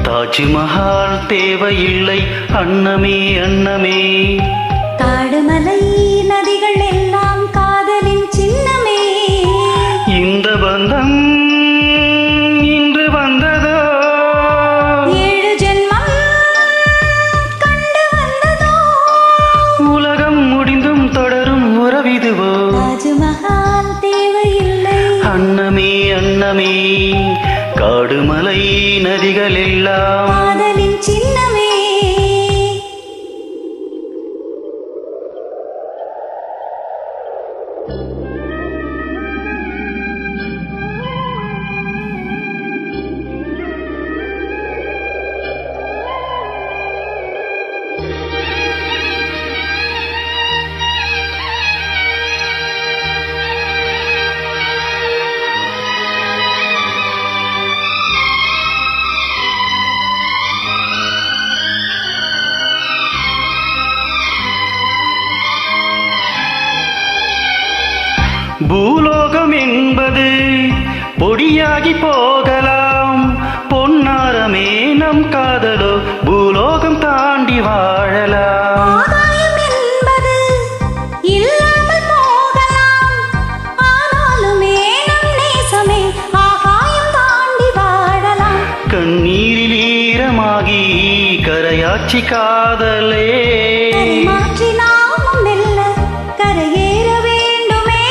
தாஜ்மஹால் தேவையில்லை அன்னமே அன்னமே. காடுமலை நதிகள் எல்லாம் காதலின் சின்னமே. இந்த பந்தம் இன்று வந்ததோ, 7 ஜென்மம் கண்டு வந்ததோ. உலகம் முடிந்தும் தொடரும் உறவிதுவோ. தாஜ்மஹால் தேவையில்லை அன்னமே அன்னமே. காடுமலை நதிகள் எல்லாம் காதலின் சின்னமே. பூலோகம் என்பது பொடியாகி போகலாம். பொன்னாரமே நம் காதலோ பூலோகம் தாண்டி வாழலாம். ஆகாயம் என்பது இல்லாமல் போகலாம். ஆனாலுமே நம் நேசமே ஆகாயம் தாண்டி வாழலாம். கண்ணீரில் ஈரமாகி கரையாட்சி காதலே. மாற்றி நாமும் மெல்ல கரையேற வேண்டுமே.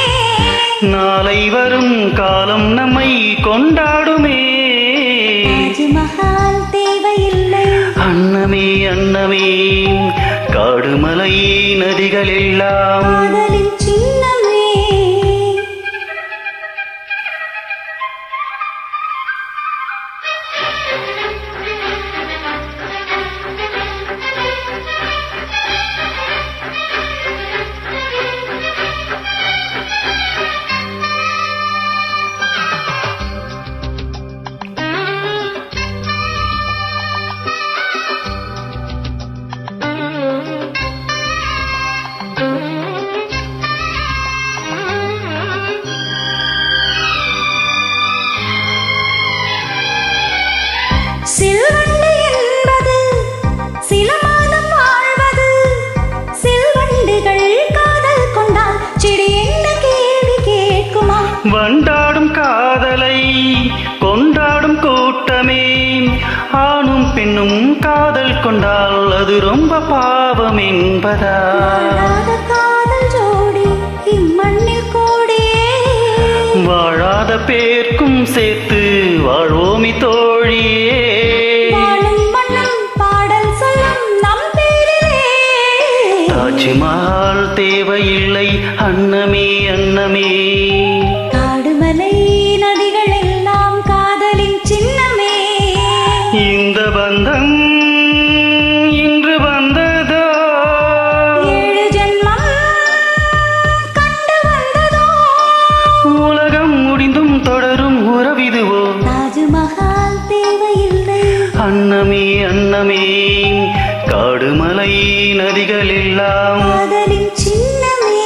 நாளை வரும் காலம் நம்மை கொண்டாடுமே. தாஜ்மஹால் தேவையில்லை அன்னமே அன்னமே. காடுமலை நதிகள் எல்லாம் காதலின் சின்னமே. சில்வண்டு என்பது சில மாதம் வாழ்வது. சில்வண்டுகள் காதல் கொண்டால் செடி என்ன கேள்வி கேட்குமா? வண்டாடும் காதலை கொண்டாடும் கூட்டமே. ஆணும் பெண்ணும் காதல் கொண்டால் அது ரொம்ப பாவம் என்பதா? வாழாத காதல் ஜோடி இம்மண்ணில் கோடியே. வாழாத பேர்க்கும் சேர்த்து வாழ்வோமி தோழியே. வாழும் மண்ணும் பாடல் சொல்லும் நம் பேரிலே. தாஜ்மஹால் தேவையில்லை அன்னமே அன்னமே. காடுமலை நதிகள் எல்லாம் காதலின் சின்னமே. இந்த பந்தம் இன்று வந்ததோ, 7 ஜென்மம் கண்டு வந்ததோ. உலகம் முடிந்தும் தொடரும் உறவிதுவோ. தாஜ்மஹால் தேவையில்லை அன்னமே அன்னமே. காடுமலை நதிகள் எல்லாம் காதலின் சின்னமே.